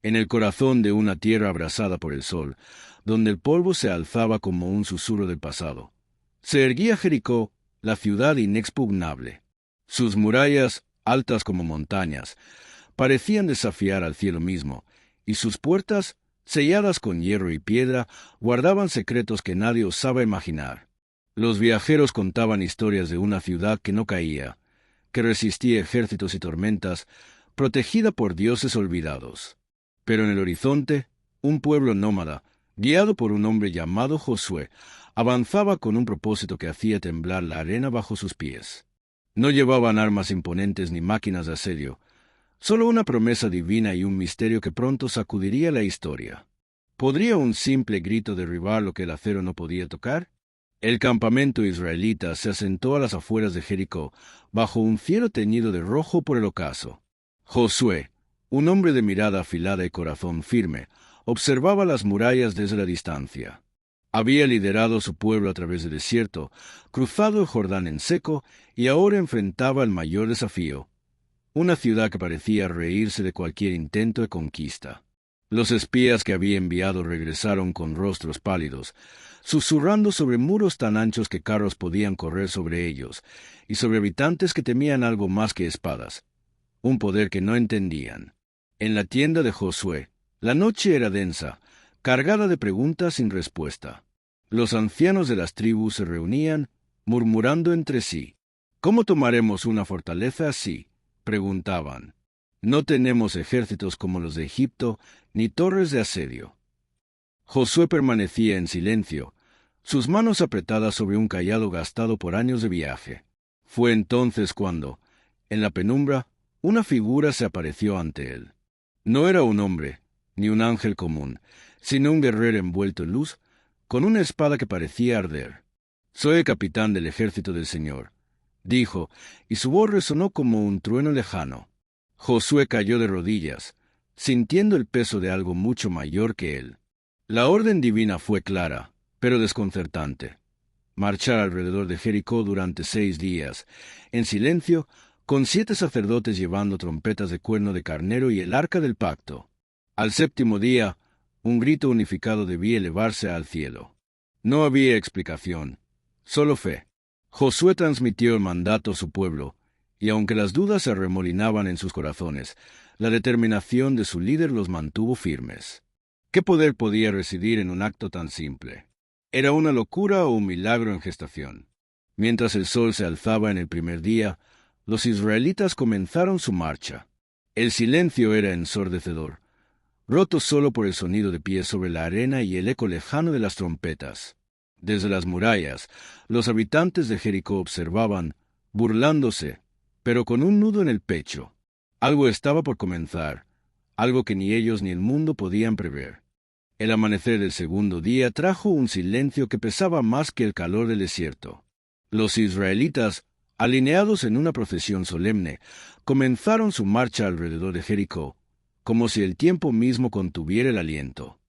en el corazón de una tierra abrasada por el sol, donde el polvo se alzaba como un susurro del pasado. Se erguía Jericó, la ciudad inexpugnable. Sus murallas, altas como montañas, parecían desafiar al cielo mismo, y sus puertas, selladas con hierro y piedra, guardaban secretos que nadie osaba imaginar. Los viajeros contaban historias de una ciudad que no caía, que resistía ejércitos y tormentas, protegida por dioses olvidados. Pero en el horizonte, un pueblo nómada, guiado por un hombre llamado Josué, avanzaba con un propósito que hacía temblar la arena bajo sus pies. No llevaban armas imponentes ni máquinas de asedio, solo una promesa divina y un misterio que pronto sacudiría la historia. ¿Podría un simple grito derribar lo que el acero no podía tocar? El campamento israelita se asentó a las afueras de Jericó, bajo un cielo teñido de rojo por el ocaso. Josué, un hombre de mirada afilada y corazón firme, observaba las murallas desde la distancia. Había liderado su pueblo a través del desierto, cruzado el Jordán en seco, y ahora enfrentaba el mayor desafío: una ciudad que parecía reírse de cualquier intento de conquista. Los espías que había enviado regresaron con rostros pálidos, susurrando sobre muros tan anchos que carros podían correr sobre ellos, y sobre habitantes que temían algo más que espadas, un poder que no entendían. En la tienda de Josué, la noche era densa, cargada de preguntas sin respuesta. Los ancianos de las tribus se reunían, murmurando entre sí. ¿Cómo tomaremos una fortaleza así?, preguntaban. No tenemos ejércitos como los de Egipto, ni torres de asedio. Josué permanecía en silencio, sus manos apretadas sobre un cayado gastado por años de viaje. Fue entonces cuando, en la penumbra, una figura se apareció ante él. No era un hombre, ni un ángel común, sino un guerrero envuelto en luz, con una espada que parecía arder. «Soy el capitán del ejército del Señor», dijo, y su voz resonó como un trueno lejano. Josué cayó de rodillas, sintiendo el peso de algo mucho mayor que él. La orden divina fue clara, pero desconcertante: marchar alrededor de Jericó durante 6 días, en silencio, con 7 sacerdotes llevando trompetas de cuerno de carnero y el arca del pacto. Al 7º día, un grito unificado debía elevarse al cielo. No había explicación, solo fe. Josué transmitió el mandato a su pueblo, y aunque las dudas se arremolinaban en sus corazones, la determinación de su líder los mantuvo firmes. ¿Qué poder podía residir en un acto tan simple? ¿Era una locura o un milagro en gestación? Mientras el sol se alzaba en el primer día, los israelitas comenzaron su marcha. El silencio era ensordecedor, roto solo por el sonido de pies sobre la arena y el eco lejano de las trompetas. Desde las murallas, los habitantes de Jericó observaban, burlándose, pero con un nudo en el pecho. Algo estaba por comenzar, algo que ni ellos ni el mundo podían prever. El amanecer del 2º día trajo un silencio que pesaba más que el calor del desierto. Los israelitas, alineados en una procesión solemne, comenzaron su marcha alrededor de Jericó, como si el tiempo mismo contuviera el aliento.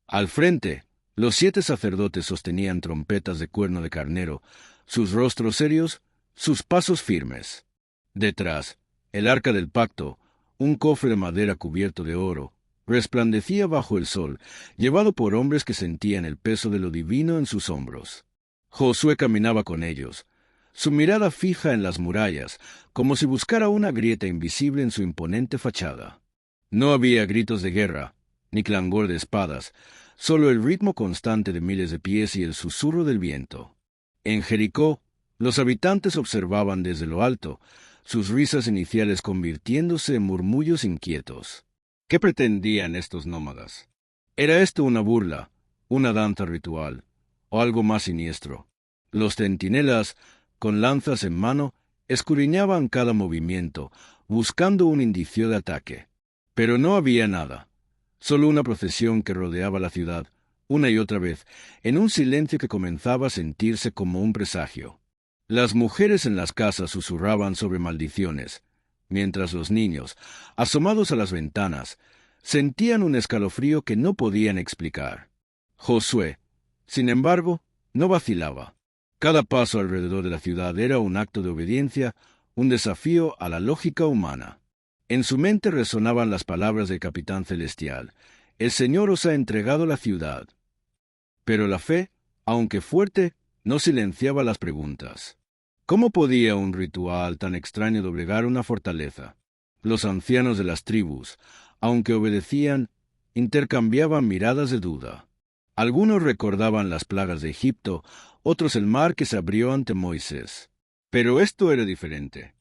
Al frente, los 7 sacerdotes sostenían trompetas de cuerno de carnero, sus rostros serios, sus pasos firmes. Detrás, el arca del pacto, un cofre de madera cubierto de oro, resplandecía bajo el sol, llevado por hombres que sentían el peso de lo divino en sus hombros. Josué caminaba con ellos, su mirada fija en las murallas, como si buscara una grieta invisible en su imponente fachada. No había gritos de guerra, ni clangor de espadas, solo el ritmo constante de miles de pies y el susurro del viento. En Jericó, los habitantes observaban desde lo alto, sus risas iniciales convirtiéndose en murmullos inquietos. ¿Qué pretendían estos nómadas? ¿Era esto una burla, una danza ritual, o algo más siniestro? Los centinelas, con lanzas en mano, escudriñaban cada movimiento, buscando un indicio de ataque. Pero no había nada, solo una procesión que rodeaba la ciudad, una y otra vez, en un silencio que comenzaba a sentirse como un presagio. Las mujeres en las casas susurraban sobre maldiciones, mientras los niños, asomados a las ventanas, sentían un escalofrío que no podían explicar. Josué, sin embargo, no vacilaba. Cada paso alrededor de la ciudad era un acto de obediencia, un desafío a la lógica humana. En su mente resonaban las palabras del capitán celestial: «El Señor os ha entregado la ciudad». Pero la fe, aunque fuerte, no silenciaba las preguntas. ¿Cómo podía un ritual tan extraño doblegar una fortaleza? Los ancianos de las tribus, aunque obedecían, intercambiaban miradas de duda. Algunos recordaban las plagas de Egipto, otros el mar que se abrió ante Moisés. Pero esto era diferente.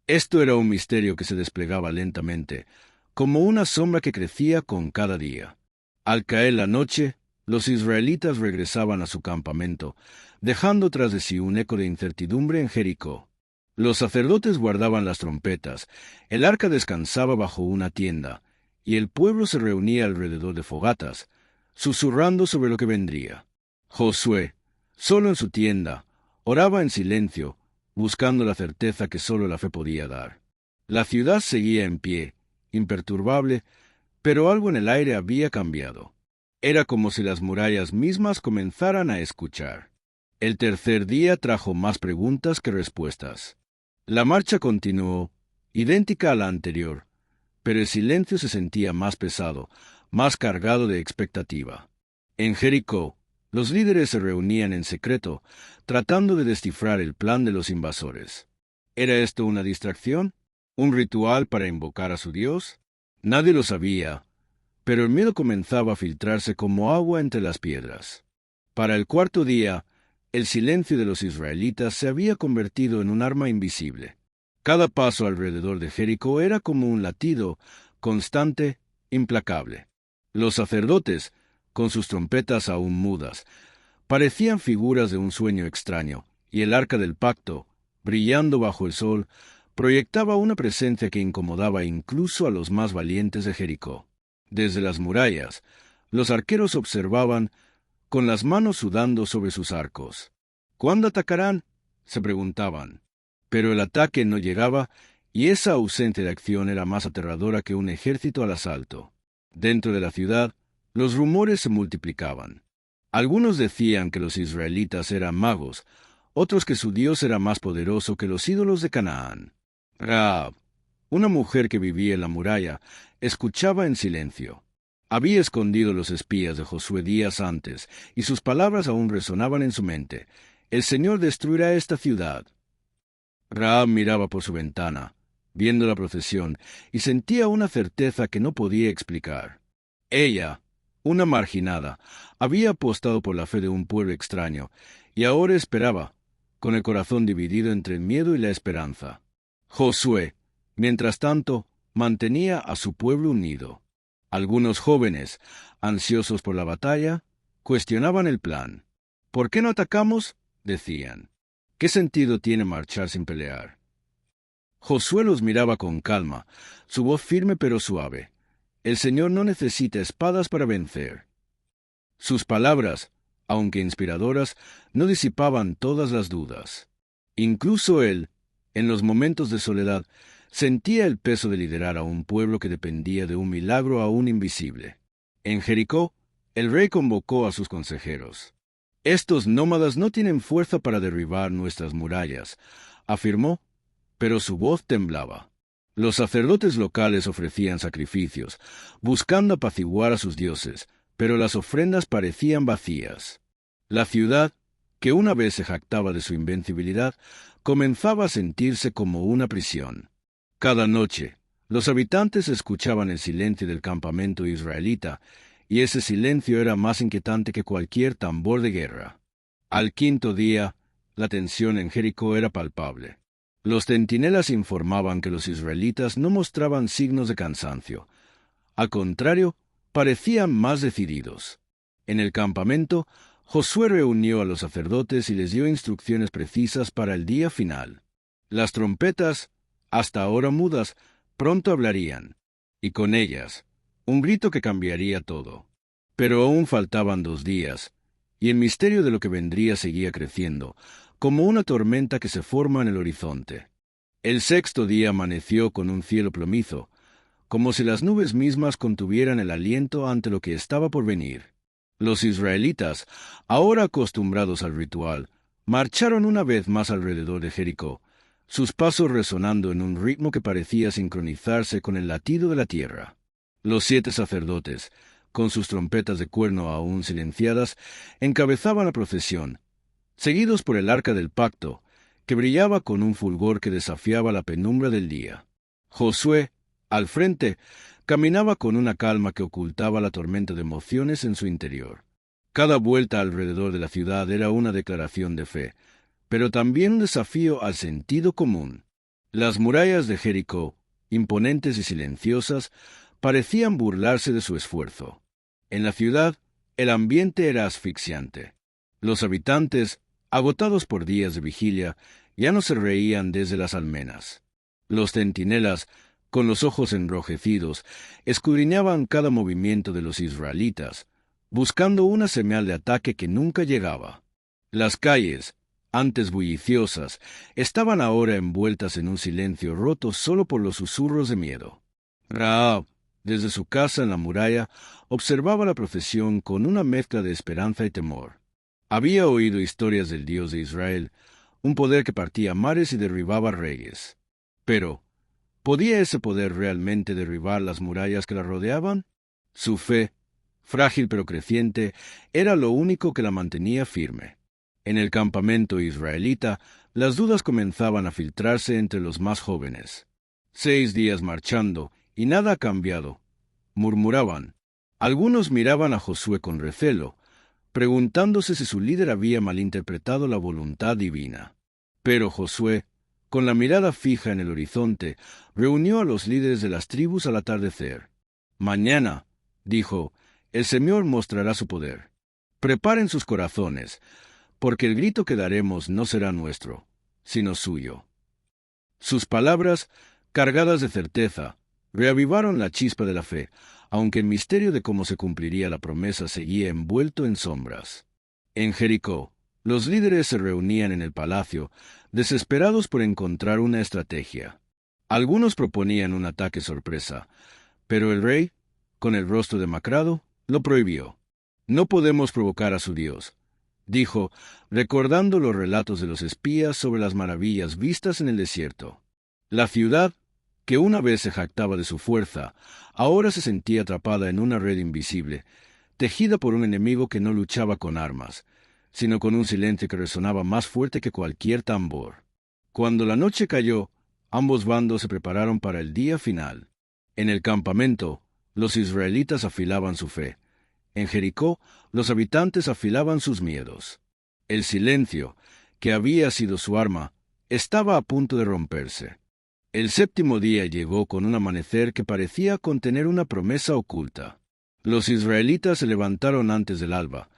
Esto era un misterio que se desplegaba lentamente, como una sombra que crecía con cada día. Al caer la noche, los israelitas regresaban a su campamento, dejando tras de sí un eco de incertidumbre en Jericó. Los sacerdotes guardaban las trompetas, el arca descansaba bajo una tienda, y el pueblo se reunía alrededor de fogatas, susurrando sobre lo que vendría. Josué, solo en su tienda, oraba en silencio, buscando la certeza que solo la fe podía dar. La ciudad seguía en pie, imperturbable, pero algo en el aire había cambiado. Era como si las murallas mismas comenzaran a escuchar. El tercer día trajo más preguntas que respuestas. La marcha continuó, idéntica a la anterior, pero el silencio se sentía más pesado, más cargado de expectativa. En Jericó, los líderes se reunían en secreto, tratando de descifrar el plan de los invasores. ¿Era esto una distracción? ¿Un ritual para invocar a su Dios? Nadie lo sabía, pero el miedo comenzaba a filtrarse como agua entre las piedras. Para el cuarto día, el silencio de los israelitas se había convertido en un arma invisible. Cada paso alrededor de Jericó era como un latido, constante, implacable. Los sacerdotes, con sus trompetas aún mudas, parecían figuras de un sueño extraño, y el arca del pacto, brillando bajo el sol, proyectaba una presencia que incomodaba incluso a los más valientes de Jericó. Desde las murallas, los arqueros observaban, con las manos sudando sobre sus arcos. ¿Cuándo atacarán?, se preguntaban. Pero el ataque no llegaba, y esa ausencia de acción era más aterradora que un ejército al asalto. Dentro de la ciudad, los rumores se multiplicaban. Algunos decían que los israelitas eran magos, otros que su Dios era más poderoso que los ídolos de Canaán. Rahab, una mujer que vivía en la muralla, escuchaba en silencio. Había escondido los espías de Josué días antes, y sus palabras aún resonaban en su mente: «El Señor destruirá esta ciudad». Rahab miraba por su ventana, viendo la procesión, y sentía una certeza que no podía explicar. Ella, una marginada, había apostado por la fe de un pueblo extraño, y ahora esperaba, con el corazón dividido entre el miedo y la esperanza. Josué, mientras tanto, mantenía a su pueblo unido. Algunos jóvenes, ansiosos por la batalla, cuestionaban el plan. «¿Por qué no atacamos?», decían. «¿Qué sentido tiene marchar sin pelear?». Josué los miraba con calma, su voz firme pero suave. «El Señor no necesita espadas para vencer». Sus palabras, aunque inspiradoras, no disipaban todas las dudas. Incluso él, en los momentos de soledad, sentía el peso de liderar a un pueblo que dependía de un milagro aún invisible. En Jericó, el rey convocó a sus consejeros. «Estos nómadas no tienen fuerza para derribar nuestras murallas», afirmó, pero su voz temblaba. Los sacerdotes locales ofrecían sacrificios, buscando apaciguar a sus dioses, pero las ofrendas parecían vacías. La ciudad, que una vez se jactaba de su invencibilidad, comenzaba a sentirse como una prisión. Cada noche, los habitantes escuchaban el silencio del campamento israelita, y ese silencio era más inquietante que cualquier tambor de guerra. Al quinto día, la tensión en Jericó era palpable. Los centinelas informaban que los israelitas no mostraban signos de cansancio. Al contrario, parecían más decididos. En el campamento, Josué reunió a los sacerdotes y les dio instrucciones precisas para el día final. Las trompetas, hasta ahora mudas, pronto hablarían, y con ellas, un grito que cambiaría todo. Pero aún faltaban 2 días, y el misterio de lo que vendría seguía creciendo, como una tormenta que se forma en el horizonte. El sexto día amaneció con un cielo plomizo, como si las nubes mismas contuvieran el aliento ante lo que estaba por venir. Los israelitas, ahora acostumbrados al ritual, marcharon una vez más alrededor de Jericó, sus pasos resonando en un ritmo que parecía sincronizarse con el latido de la tierra. Los 7 sacerdotes, con sus trompetas de cuerno aún silenciadas, encabezaban la procesión, seguidos por el arca del pacto, que brillaba con un fulgor que desafiaba la penumbra del día. Josué, al frente, caminaba con una calma que ocultaba la tormenta de emociones en su interior. Cada vuelta alrededor de la ciudad era una declaración de fe, pero también un desafío al sentido común. Las murallas de Jericó, imponentes y silenciosas, parecían burlarse de su esfuerzo. En la ciudad, el ambiente era asfixiante. Los habitantes, agotados por días de vigilia, ya no se reían desde las almenas. Los centinelas, con los ojos enrojecidos, escudriñaban cada movimiento de los israelitas, buscando una señal de ataque que nunca llegaba. Las calles, antes bulliciosas, estaban ahora envueltas en un silencio roto solo por los susurros de miedo. Rahab, desde su casa en la muralla, observaba la procesión con una mezcla de esperanza y temor. Había oído historias del Dios de Israel, un poder que partía mares y derribaba reyes. Pero, ¿podía ese poder realmente derribar las murallas que la rodeaban? Su fe, frágil pero creciente, era lo único que la mantenía firme. En el campamento israelita, las dudas comenzaban a filtrarse entre los más jóvenes. 6 días marchando, y nada ha cambiado, murmuraban. Algunos miraban a Josué con recelo, preguntándose si su líder había malinterpretado la voluntad divina. Pero Josué, con la mirada fija en el horizonte, reunió a los líderes de las tribus al atardecer. Mañana, dijo, el Señor mostrará su poder. Preparen sus corazones, porque el grito que daremos no será nuestro, sino suyo. Sus palabras, cargadas de certeza, reavivaron la chispa de la fe, aunque el misterio de cómo se cumpliría la promesa seguía envuelto en sombras. En Jericó, los líderes se reunían en el palacio, desesperados por encontrar una estrategia. Algunos proponían un ataque sorpresa, pero el rey, con el rostro demacrado, lo prohibió. No podemos provocar a su Dios, dijo, recordando los relatos de los espías sobre las maravillas vistas en el desierto. La ciudad, que una vez se jactaba de su fuerza, ahora se sentía atrapada en una red invisible, tejida por un enemigo que no luchaba con armas, sino con un silencio que resonaba más fuerte que cualquier tambor. Cuando la noche cayó, ambos bandos se prepararon para el día final. En el campamento, los israelitas afilaban su fe. En Jericó, los habitantes afilaban sus miedos. El silencio, que había sido su arma, estaba a punto de romperse. El 7º día llegó con un amanecer que parecía contener una promesa oculta. Los israelitas se levantaron antes del alba,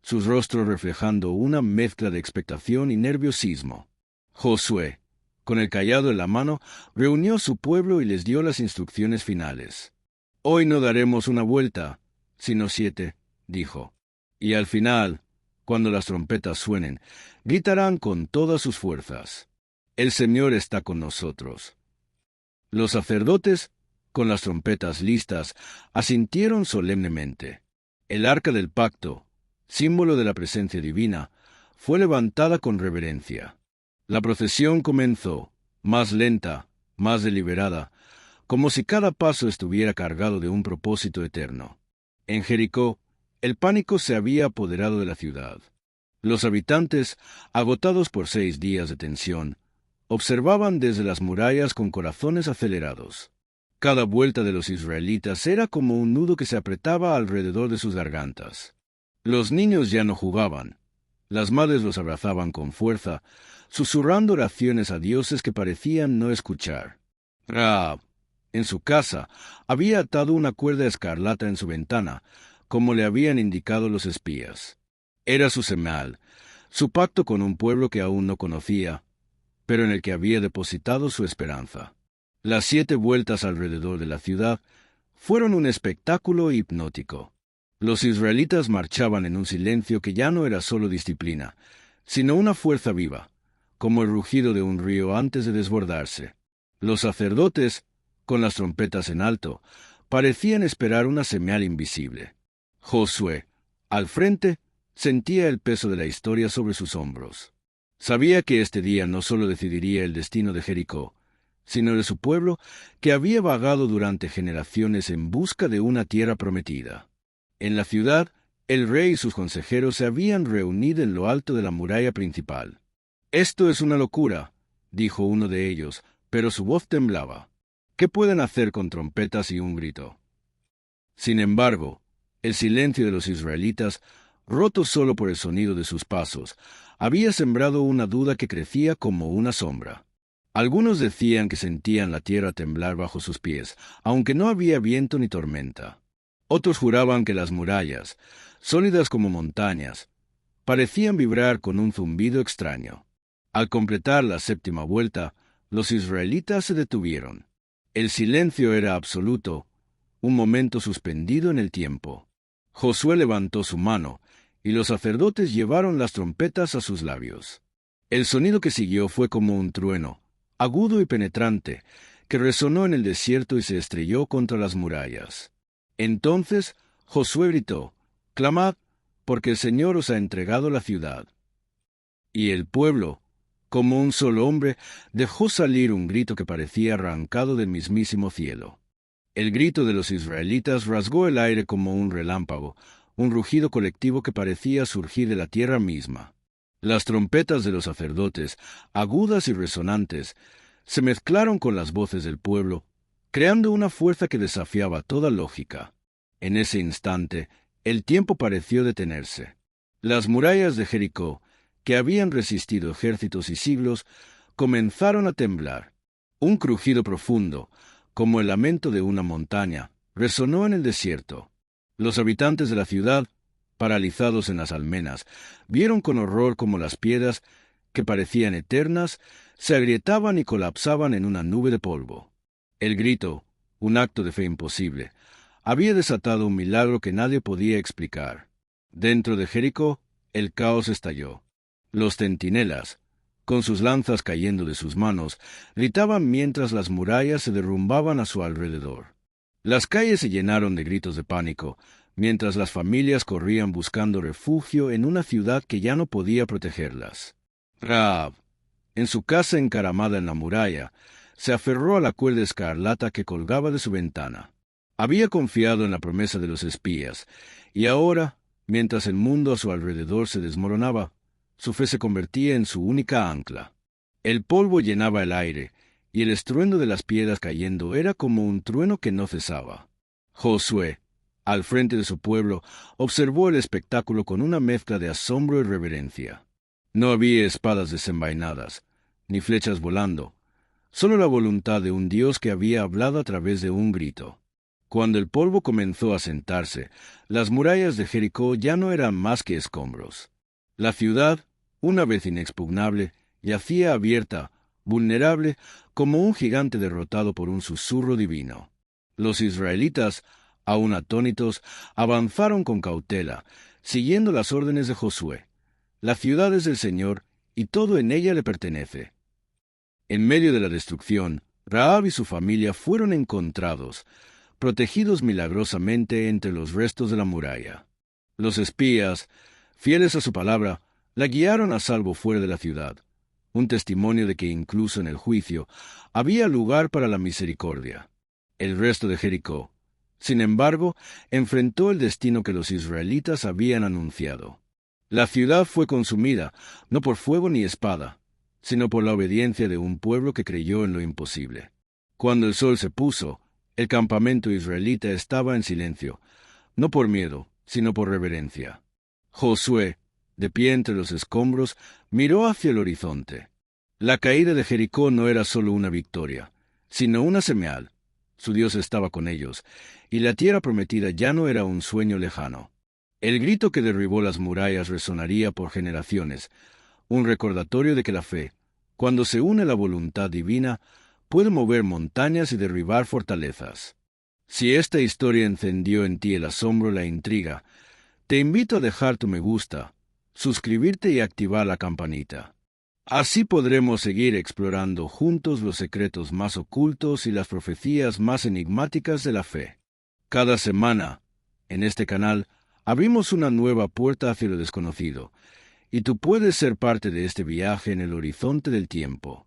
sus rostros reflejando una mezcla de expectación y nerviosismo. Josué, con el cayado en la mano, reunió a su pueblo y les dio las instrucciones finales. «Hoy no daremos una vuelta, sino 7», dijo. «Y al final, cuando las trompetas suenen, gritarán con todas sus fuerzas. El Señor está con nosotros». Los sacerdotes, con las trompetas listas, asintieron solemnemente. El arca del pacto, símbolo de la presencia divina, fue levantada con reverencia. La procesión comenzó, más lenta, más deliberada, como si cada paso estuviera cargado de un propósito eterno. En Jericó, el pánico se había apoderado de la ciudad. Los habitantes, agotados por 6 días de tensión, observaban desde las murallas con corazones acelerados. Cada vuelta de los israelitas era como un nudo que se apretaba alrededor de sus gargantas. Los niños ya no jugaban. Las madres los abrazaban con fuerza, susurrando oraciones a dioses que parecían no escuchar. Rahab, en su casa, había atado una cuerda escarlata en su ventana, como le habían indicado los espías. Era su señal, su pacto con un pueblo que aún no conocía, pero en el que había depositado su esperanza. Las 7 vueltas alrededor de la ciudad fueron un espectáculo hipnótico. Los israelitas marchaban en un silencio que ya no era solo disciplina, sino una fuerza viva, como el rugido de un río antes de desbordarse. Los sacerdotes, con las trompetas en alto, parecían esperar una señal invisible. Josué, al frente, sentía el peso de la historia sobre sus hombros. Sabía que este día no solo decidiría el destino de Jericó, sino de su pueblo que había vagado durante generaciones en busca de una tierra prometida. En la ciudad, el rey y sus consejeros se habían reunido en lo alto de la muralla principal. «Esto es una locura», dijo uno de ellos, pero su voz temblaba. «¿Qué pueden hacer con trompetas y un grito?». Sin embargo, el silencio de los israelitas, roto solo por el sonido de sus pasos, había sembrado una duda que crecía como una sombra. Algunos decían que sentían la tierra temblar bajo sus pies, aunque no había viento ni tormenta. Otros juraban que las murallas, sólidas como montañas, parecían vibrar con un zumbido extraño. Al completar la séptima vuelta, los israelitas se detuvieron. El silencio era absoluto, un momento suspendido en el tiempo. Josué levantó su mano, y los sacerdotes llevaron las trompetas a sus labios. El sonido que siguió fue como un trueno, agudo y penetrante, que resonó en el desierto y se estrelló contra las murallas. Entonces Josué gritó: «Clamad, porque el Señor os ha entregado la ciudad». Y el pueblo, como un solo hombre, dejó salir un grito que parecía arrancado del mismísimo cielo. El grito de los israelitas rasgó el aire como un relámpago, un rugido colectivo que parecía surgir de la tierra misma. Las trompetas de los sacerdotes, agudas y resonantes, se mezclaron con las voces del pueblo, creando una fuerza que desafiaba toda lógica. En ese instante, el tiempo pareció detenerse. Las murallas de Jericó, que habían resistido ejércitos y siglos, comenzaron a temblar. Un crujido profundo, como el lamento de una montaña, resonó en el desierto. Los habitantes de la ciudad, paralizados en las almenas, vieron con horror cómo las piedras, que parecían eternas, se agrietaban y colapsaban en una nube de polvo. El grito, un acto de fe imposible, había desatado un milagro que nadie podía explicar. Dentro de Jericó, el caos estalló. Los centinelas, con sus lanzas cayendo de sus manos, gritaban mientras las murallas se derrumbaban a su alrededor. Las calles se llenaron de gritos de pánico, mientras las familias corrían buscando refugio en una ciudad que ya no podía protegerlas. Rahab, en su casa encaramada en la muralla, se aferró a la cuerda escarlata que colgaba de su ventana. Había confiado en la promesa de los espías, y ahora, mientras el mundo a su alrededor se desmoronaba, su fe se convertía en su única ancla. El polvo llenaba el aire, y el estruendo de las piedras cayendo era como un trueno que no cesaba. Josué, al frente de su pueblo, observó el espectáculo con una mezcla de asombro y reverencia. No había espadas desenvainadas, ni flechas volando, solo la voluntad de un Dios que había hablado a través de un grito. Cuando el polvo comenzó a sentarse, las murallas de Jericó ya no eran más que escombros. La ciudad, una vez inexpugnable, yacía abierta, vulnerable, como un gigante derrotado por un susurro divino. Los israelitas, aún atónitos, avanzaron con cautela, siguiendo las órdenes de Josué. La ciudad es del Señor, y todo en ella le pertenece. En medio de la destrucción, Rahab y su familia fueron encontrados, protegidos milagrosamente entre los restos de la muralla. Los espías, fieles a su palabra, la guiaron a salvo fuera de la ciudad, un testimonio de que incluso en el juicio había lugar para la misericordia. El resto de Jericó, sin embargo, enfrentó el destino que los israelitas habían anunciado. La ciudad fue consumida, no por fuego ni espada, sino por la obediencia de un pueblo que creyó en lo imposible. Cuando el sol se puso, el campamento israelita estaba en silencio, no por miedo, sino por reverencia. Josué, de pie entre los escombros, miró hacia el horizonte. La caída de Jericó no era solo una victoria, sino una señal. Su Dios estaba con ellos, y la tierra prometida ya no era un sueño lejano. El grito que derribó las murallas resonaría por generaciones, un recordatorio de que la fe, cuando se une a la voluntad divina, puede mover montañas y derribar fortalezas. Si esta historia encendió en ti el asombro y la intriga, te invito a dejar tu me gusta, suscribirte y activar la campanita. Así podremos seguir explorando juntos los secretos más ocultos y las profecías más enigmáticas de la fe. Cada semana, en este canal, abrimos una nueva puerta hacia lo desconocido, y tú puedes ser parte de este viaje en el horizonte del tiempo.